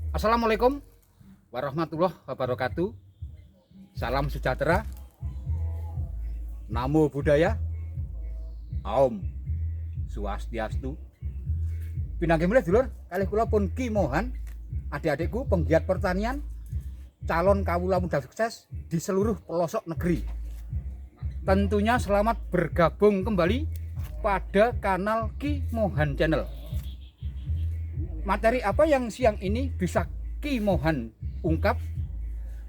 Assalamualaikum warahmatullahi wabarakatuh. Salam sejahtera, Namo Buddhaya, Om Swastiastu. Pinanggih mulih dulur, kalih kula pun Ki Mohan, adik-adikku penggiat pertanian, calon kawula muda sukses di seluruh pelosok negeri. Tentunya selamat bergabung kembali pada kanal Ki Mohan Channel. Materi apa yang siang ini bisa Ki Mohan ungkap?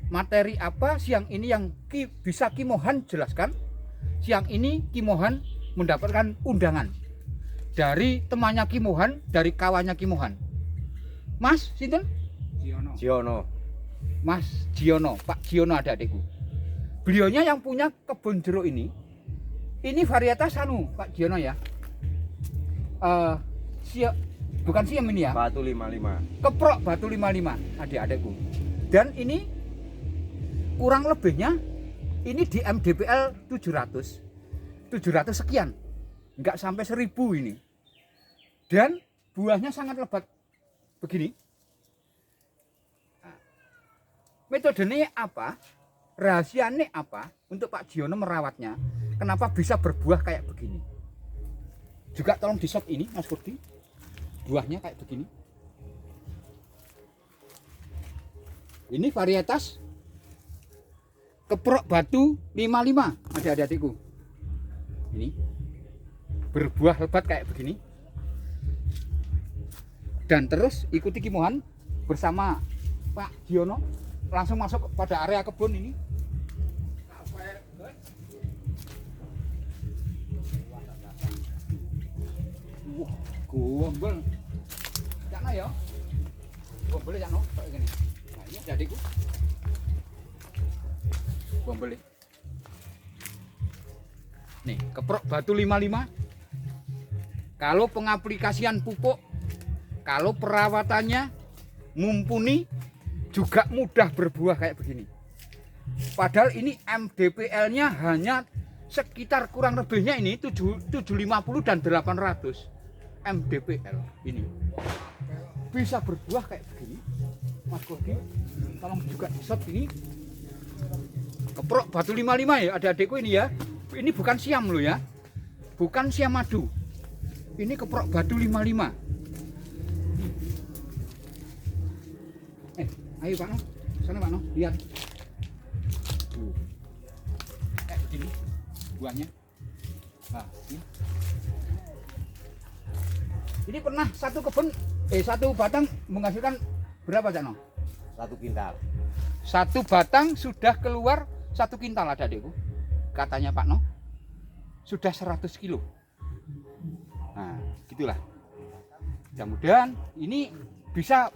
Materi apa siang ini yang bisa Ki Mohan jelaskan? Siang ini Ki Mohan mendapatkan undangan dari temannya Ki Mohan, dari kawannya Ki Mohan. Mas, sinten? Jiono. Mas Jiono, Pak Jiono adik-adikku. Beliaunya yang punya kebun jeruk ini varietas Pak Jiono ya. Bukan siam ini ya. Batu 55. Keprok Batu 55 adik-adikku. Dan ini kurang lebihnya ini di MDPL 700 sekian, enggak sampai 1000 ini. Dan buahnya sangat lebat begini. Metodenya apa? Rahasianya apa untuk Pak Jiono merawatnya? Kenapa bisa berbuah kayak begini? Juga tolong di shot ini Mas Kurdi. Buahnya kayak begini. Ini varietas Keprok Batu 55 adik-adikku. Ini berbuah lebat kayak begini. Dan terus ikuti Ki Mohan bersama Pak Jiono langsung masuk pada area kebun ini. Wah, gombel. Jangan ya. Gombel jangan kayak gini. Nah, ini adikku. Gombel. Nih, Keprok Batu 55. Kalau pengaplikasian pupuk, kalau perawatannya mumpuni, juga mudah berbuah kayak begini. Padahal ini MDPL-nya hanya sekitar kurang lebihnya ini 750 dan 800 MDPL ini. Bisa berbuah kayak begini. Mas Kurdi, tolong juga di shot ini. Keprok Batu 55 ya adik-adikku ini ya. Ini bukan siam loh ya. Bukan siam madu. Ini Keprok Batu 55. Ayo Pak No. Sana Pak No, lihat. Kayak begini buahnya. Nah, ini. Ini pernah satu kebun satu batang menghasilkan berapa Cak No? 1 kintal. Satu batang sudah keluar 1 kintal adik-adikku. Katanya Pak No. Sudah 100 kilo. Nah, gitulah. Mudah-mudahan ini bisa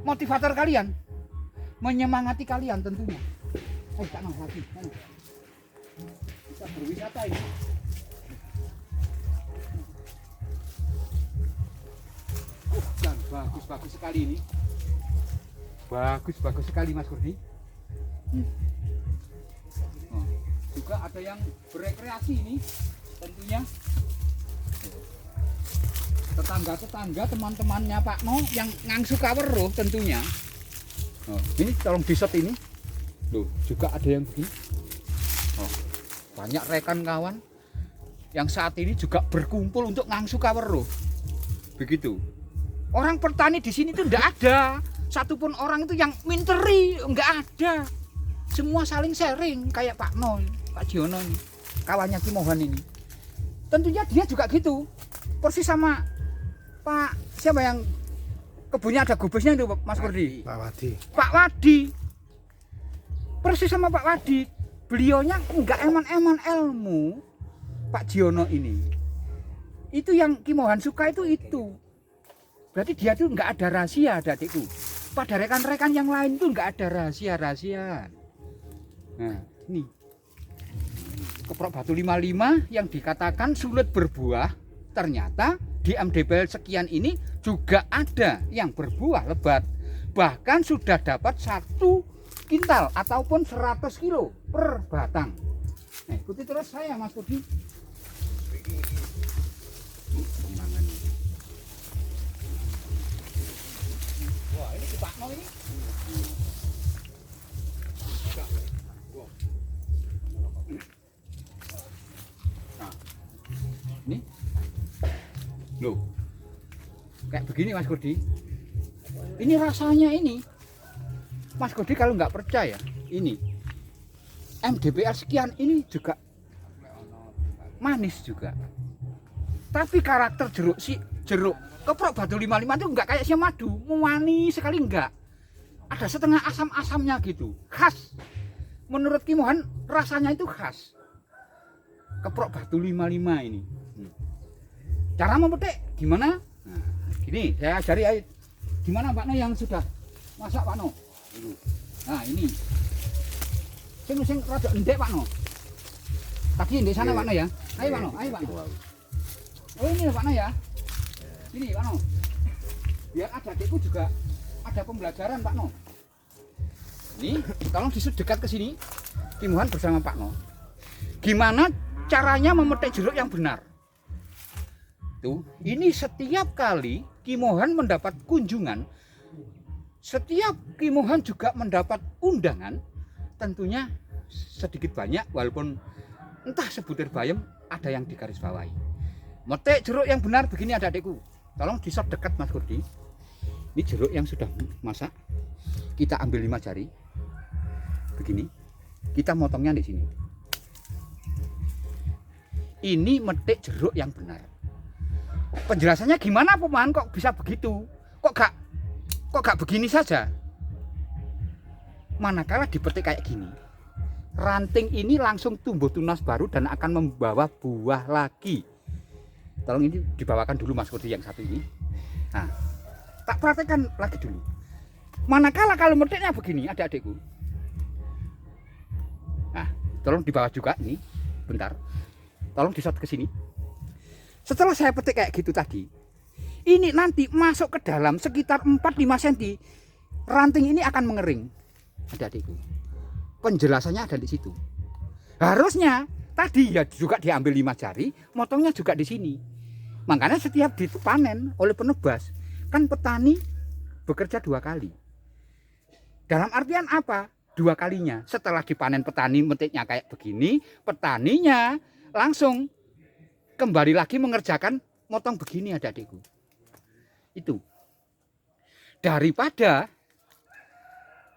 motivator kalian, menyemangati kalian tentunya. Cak No lagi. Bisa berwisata ini. Dan bagus sekali ini. Bagus sekali Mas Kurdi. Oh, juga ada yang berekreasi ini tentunya. Tetangga teman-temannya Pak No yang ngangsu kaweruh tentunya. Oh, ini tolong di shot ini. Loh, juga ada yang begini. Oh, banyak rekan kawan yang saat ini juga berkumpul untuk ngangsu kaweruh. Begitu. Orang petani di sini tuh enggak ada. Satupun orang itu yang minteri, enggak ada. Semua saling sharing kayak Pak No, Pak Jiono ini, kawannya Ki Mohan ini. Tentunya dia juga gitu. Persis sama Pak siapa yang kebunnya ada gubesnya itu Mas Kurdi? Pak Wadi. Persis sama Pak Wadi. Beliaunya enggak eman-eman ilmu Pak Jiono ini. Itu yang Ki Mohan suka itu. Berarti dia tuh enggak ada rahasia adikku. Pada rekan-rekan yang lain tuh enggak ada rahasia. Nah, ini Keprok Batu 55 yang dikatakan sulit berbuah, ternyata di MDPL sekian ini juga ada yang berbuah lebat. Bahkan sudah dapat 1 kintal ataupun 100 kilo per batang. Nah, ikuti terus saya Mas Budi. Wah, ini si Pak No ini. Nah, ini, loh, kayak begini Mas Kodi. Ini rasanya ini, Mas Kodi kalau nggak percaya, ini MDPR sekian ini juga manis juga. Tapi karakter jeruk keprok batu 55 itu enggak kayak si madu, manis sekali enggak. Ada setengah asam-asamnya gitu, khas. Menurut Kimohan rasanya itu khas. Keprok batu 55 ini. Cara memetik gimana? Nah, gini saya ajari aja. Gimana Pak No yang sudah masak Pak No? Nah ini. Sing rada endek Pak No. Tadi di sana Pak No ya. Ayo Pak No, ayo Pak No. Oh ini Pak No ya. Ini Pak No. Biar adikku juga ada pembelajaran Pak No. Ini tolong disut dekat ke sini. Kimohan bersama Pak No. Gimana caranya memetik jeruk yang benar? Tuh, ini setiap kali Kimohan mendapat kunjungan, setiap Kimohan juga mendapat undangan, tentunya sedikit banyak walaupun entah sebutir bayam ada yang digarisbawahi. Metik jeruk yang benar begini adik-adikku. Tolong disot dekat Mas Kurdi. Ini jeruk yang sudah masak. Kita ambil 5 jari. Begini. Kita motongnya di sini. Ini metik jeruk yang benar. Penjelasannya gimana Paman kok bisa begitu? Kok gak begini saja? Manakala dipetik kayak gini, ranting ini langsung tumbuh tunas baru dan akan membawa buah lagi. Tolong ini dibawakan dulu Mas Kodi yang satu ini. Nah, tak praktekkan lagi dulu. Manakala kalau metiknya begini, adik-adikku. Nah, tolong dibawa juga ini, bentar. Tolong disot ke sini. Setelah saya petik kayak gitu tadi, ini nanti masuk ke dalam sekitar 4-5 cm. Ranting ini akan mengering. Adik-adikku. Penjelasannya ada di situ. Harusnya tadi ya juga diambil 5 jari, motongnya juga di sini. Makanya setiap dipanen oleh penebas, kan petani bekerja 2 kali. Dalam artian apa? 2 kalinya. Setelah dipanen petani metiknya kayak begini, petaninya langsung kembali lagi mengerjakan motong begini adik-adikku. Itu. Daripada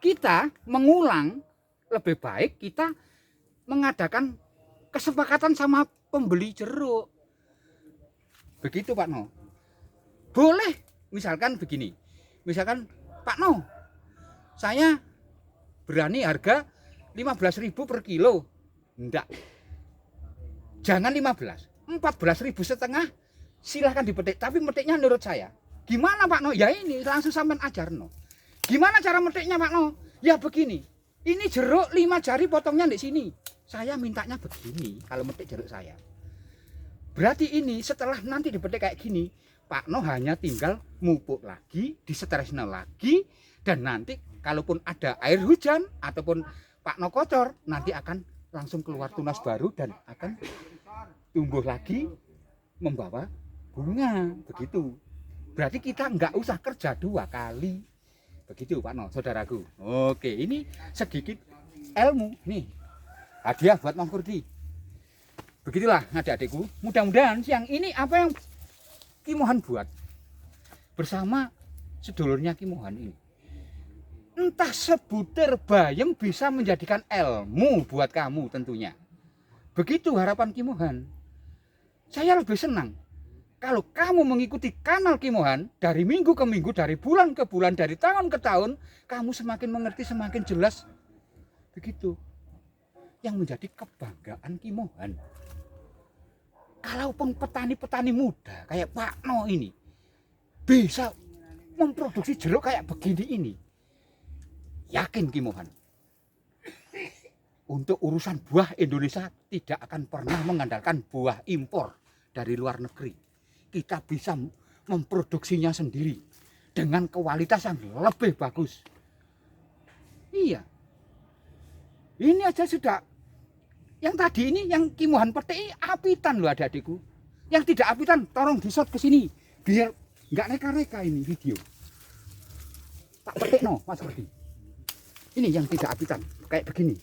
kita mengulang, lebih baik kita mengadakan kesepakatan sama pembeli jeruk. Begitu Pak No. Boleh misalkan begini. Misalkan Pak No, saya berani harga 15.000 per kilo. Enggak. Jangan 15. 14.500 silahkan dipetik, tapi metiknya menurut saya gimana Pak No? Ya ini langsung sampean ajar No. Gimana cara metiknya Pak No? Ya begini, ini jeruk 5 jari potongnya di sini. Saya mintanya begini kalau metik jeruk saya. Berarti ini setelah nanti dipetik kayak gini, Pak No hanya tinggal mupuk lagi, disetresno lagi, dan nanti kalaupun ada air hujan ataupun Pak No kocor, nanti akan langsung keluar tunas baru dan akan tumbuh lagi membawa bunga. Begitu. Berarti kita nggak usah kerja 2 kali. Begitu Pak No, saudaraku. Oke, ini sedikit ilmu nih. Hadiah buat Mas Kurdi. Begitulah adik-adikku. Mudah-mudahan siang ini apa yang Kimohan buat bersama sedulurnya Kimohan ini, entah sebutir bayam bisa menjadikan ilmu buat kamu tentunya. Begitu harapan Kimohan. Saya lebih senang kalau kamu mengikuti kanal Kimohan dari minggu ke minggu, dari bulan ke bulan, dari tahun ke tahun, kamu semakin mengerti, semakin jelas. Begitu. Yang menjadi kebanggaan Kimohan. Kalau petani-petani muda kayak Pak No ini bisa memproduksi jeruk kayak begini ini, yakin Kimohan, untuk urusan buah Indonesia tidak akan pernah mengandalkan buah impor dari luar negeri. Kita bisa memproduksinya sendiri dengan kualitas yang lebih bagus. Iya. Ini aja sudah. Yang tadi ini yang Kimohan petik apitan loh adik-adikku. Yang tidak apitan tolong disot ke sini biar nggak reka-reka ini video. Tak petik no, Mas Rudi. Ini yang tidak apitan, kayak begini.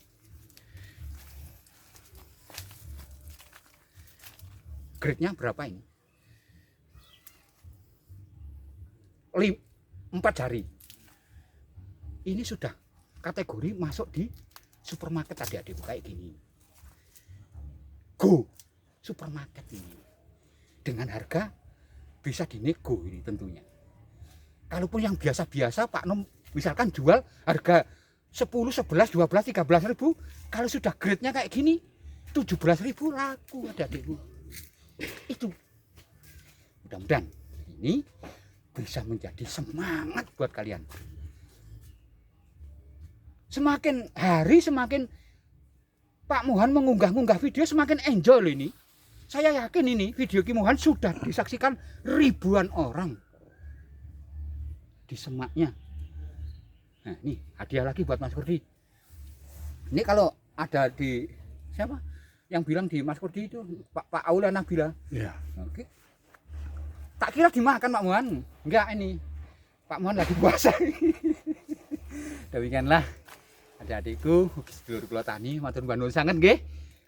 Grade-nya berapa ini? 4 jari. Ini sudah kategori masuk di supermarket adik-adik kayak gini. Go supermarket ini. Dengan harga bisa dinego ini tentunya. Kalaupun yang biasa-biasa Pak Nom misalkan jual harga 10, 11, 12, 13 ribu. Kalau sudah grade-nya kayak gini 17 ribu laku adik-adikku. Itu mudah-mudahan ini bisa menjadi semangat buat kalian. Semakin hari semakin Pak Mohan mengunggah-unggah video semakin enjoy loh ini. Saya yakin ini video Ki Mohan sudah disaksikan ribuan orang di semaknya. Nah ini hadiah lagi buat Mas Kurdi. Ini kalau ada di siapa yang bilang di Mas Kurdi itu Pak Aula Nabila. Iya. Oke. Tak kira dimakan Pak Mohan. Enggak ini. Pak Mohan lagi puasa. Demikianlah adik-adikku, sedulur kula tani matur nuwun sanget nggih.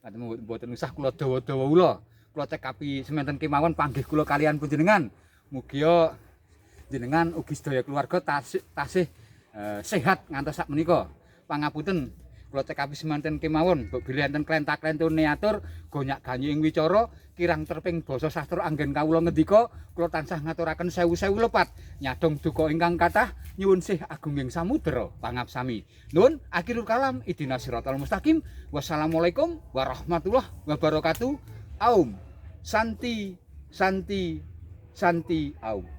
Mboten usah kula dawa-dawa kula. Kula cekapi semanten kemawon panggih kula kalian panjenengan. Mugi jenengan ugi sedaya keluarga tasih sehat ngantos sak menika. Pangapunten kula cekapi semanten kemawon mbok bilih enten klentak-klentun neatur gonyak ganyi ing wicara kirang terping basa sastra anggen kawula ngendika kula tansah ngaturaken sewu-sewu lepat nyadong duka ingkang kathah nyuwun sih agunging samudra pangapsami. Nuwun akhirul kalam idina siratal mustaqim. Wassalamualaikum warahmatullahi wabarakatuh. Aum santi santi santi aum.